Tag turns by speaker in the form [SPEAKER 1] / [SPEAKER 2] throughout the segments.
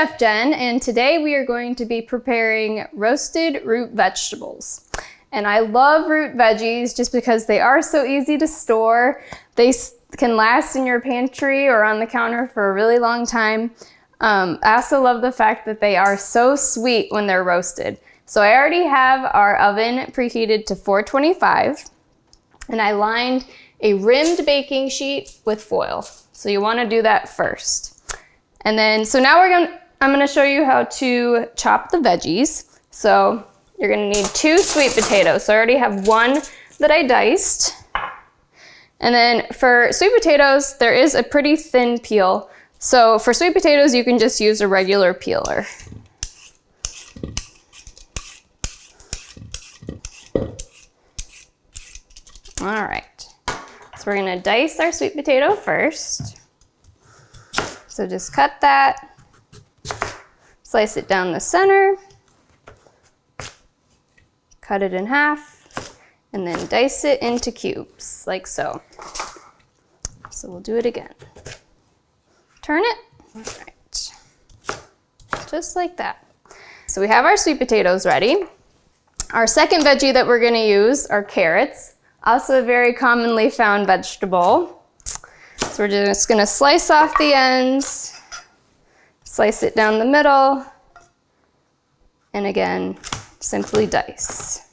[SPEAKER 1] Chef Jen, and today we are going to be preparing roasted root vegetables. And I love root veggies just because they are so easy to store. They can last in your pantry or on the counter for a really long time. I also love the fact that they are so sweet when they're roasted. So I already have our oven preheated to 425, and I lined a rimmed baking sheet with foil. So you want to do that first. And then, so now I'm gonna show you how to chop the veggies. So you're gonna need 2 sweet potatoes. So I already have 1 that I diced. And then for sweet potatoes, there is a pretty thin peel. So for sweet potatoes, you can just use a regular peeler. All right, so we're gonna dice our sweet potato first. So just cut that, slice it down the center, cut it in half, and then dice it into cubes, like so. So we'll do it again. Turn it, all right, just like that. So we have our sweet potatoes ready. Our second veggie that we're gonna use are carrots, also a very commonly found vegetable. So we're just gonna slice off the ends, slice it down the middle, and again, simply dice.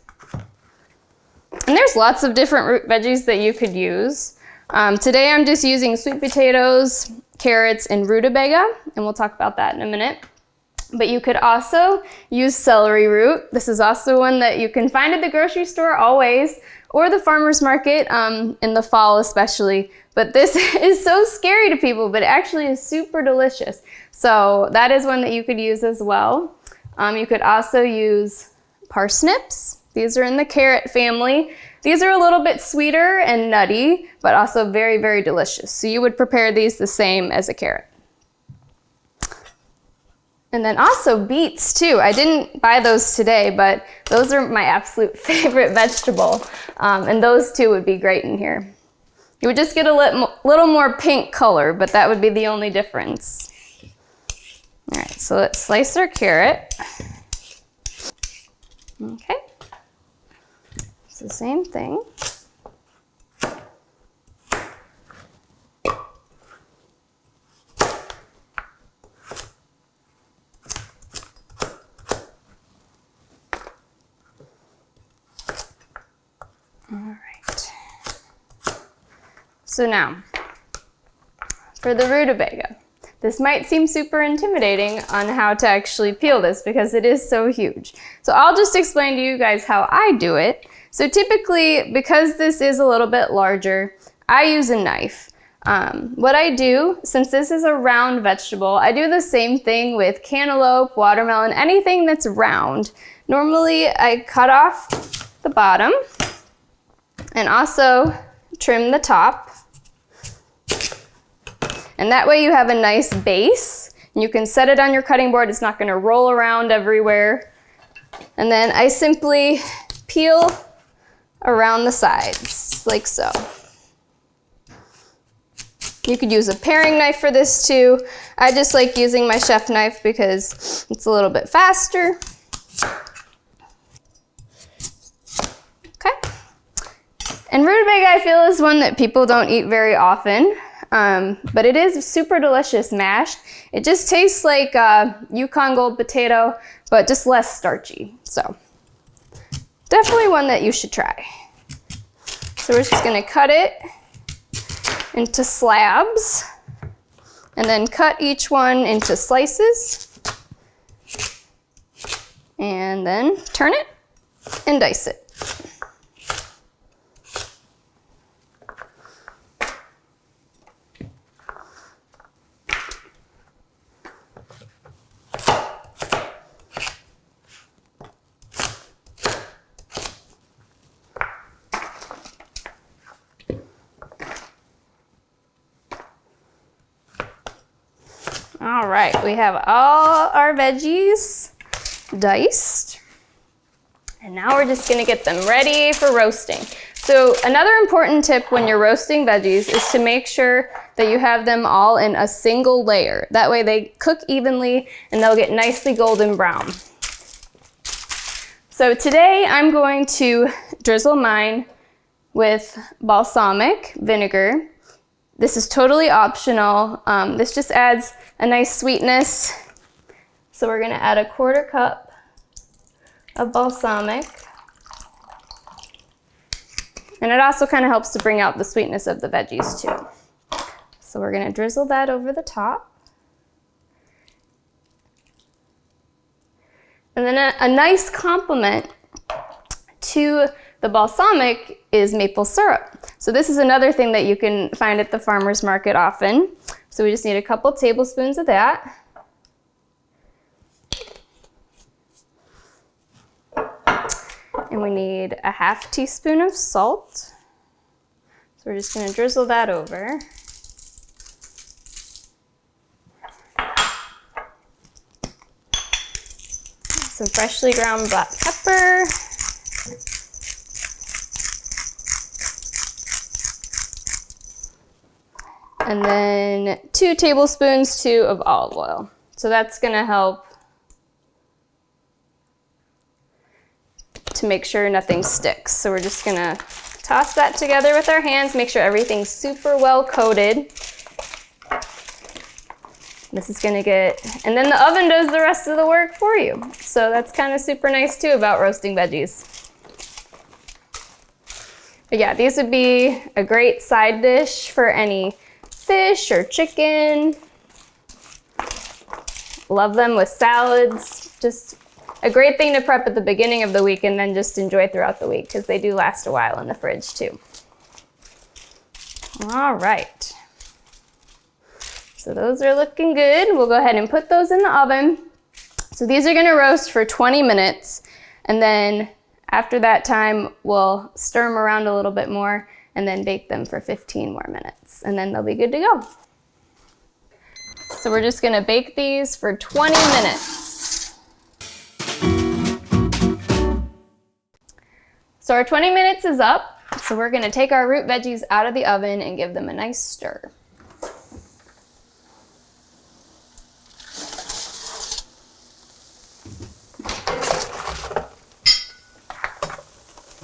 [SPEAKER 1] And there's lots of different root veggies that you could use. Today I'm just using sweet potatoes, carrots, and rutabaga, and we'll talk about that in a minute. But you could also use celery root. This is also one that you can find at the grocery store always, or the farmer's market in the fall especially. But this is so scary to people, but it actually is super delicious. So that is one that you could use as well. You could also use parsnips. These are in the carrot family. These are a little bit sweeter and nutty, but also very, very delicious. So you would prepare these the same as a carrot. And then also beets too. I didn't buy those today, but those are my absolute favorite vegetable. And those two would be great in here. You would just get a little more pink color, but that would be the only difference. All right, so let's slice our carrot. Okay, it's the same thing. All right. So now, for the rutabaga. This might seem super intimidating on how to actually peel this because it is so huge. So I'll just explain to you guys how I do it. So typically, because this is a little bit larger, I use a knife. What I do, since this is a round vegetable, I do the same thing with cantaloupe, watermelon, anything that's round. Normally, I cut off the bottom and also trim the top. And that way you have a nice base. And you can set it on your cutting board. It's not gonna roll around everywhere. And then I simply peel around the sides, like so. You could use a paring knife for this too. I just like using my chef knife because it's a little bit faster. Okay. And rutabaga, I feel, is one that people don't eat very often. But it is super delicious mashed. It just tastes like Yukon Gold potato, but just less starchy. So definitely one that you should try. So we're just gonna cut it into slabs and then cut each one into slices and then turn it and dice it. All right, we have all our veggies diced. And now we're just gonna get them ready for roasting. So another important tip when you're roasting veggies is to make sure that you have them all in a single layer. That way they cook evenly and they'll get nicely golden brown. So today I'm going to drizzle mine with balsamic vinegar. This is totally optional. This just adds a nice sweetness. So we're gonna add 1/4 cup of balsamic. And it also kind of helps to bring out the sweetness of the veggies too. So we're gonna drizzle that over the top. And then a nice complement to the balsamic is maple syrup. So this is another thing that you can find at the farmer's market often. So we just need a couple tablespoons of that. And we need a 1/2 teaspoon of salt. So we're just gonna drizzle that over. Some freshly ground black pepper. And then 2 tablespoons too of olive oil. So that's gonna help to make sure nothing sticks. So we're just gonna toss that together with our hands, make sure everything's super well coated. This is gonna and then the oven does the rest of the work for you. So that's kind of super nice too about roasting veggies. But yeah, these would be a great side dish for any fish or chicken. Love them with salads. Just a great thing to prep at the beginning of the week and then just enjoy throughout the week because they do last a while in the fridge too. All right. So those are looking good. We'll go ahead and put those in the oven. So these are gonna roast for 20 minutes. And then after that time, we'll stir them around a little bit more and then bake them for 15 more minutes. And then they'll be good to go. So we're just gonna bake these for 20 minutes. So our 20 minutes is up. So we're gonna take our root veggies out of the oven and give them a nice stir.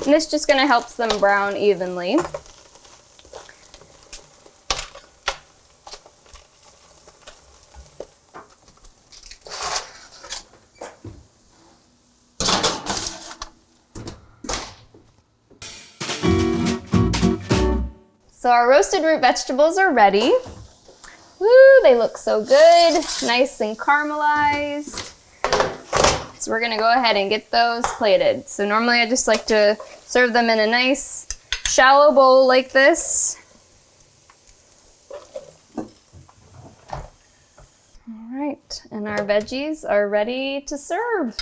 [SPEAKER 1] And this just gonna help them brown evenly. So our roasted root vegetables are ready. Woo, they look so good, nice and caramelized. So we're gonna go ahead and get those plated. So normally I just like to serve them in a nice shallow bowl like this. All right, and our veggies are ready to serve.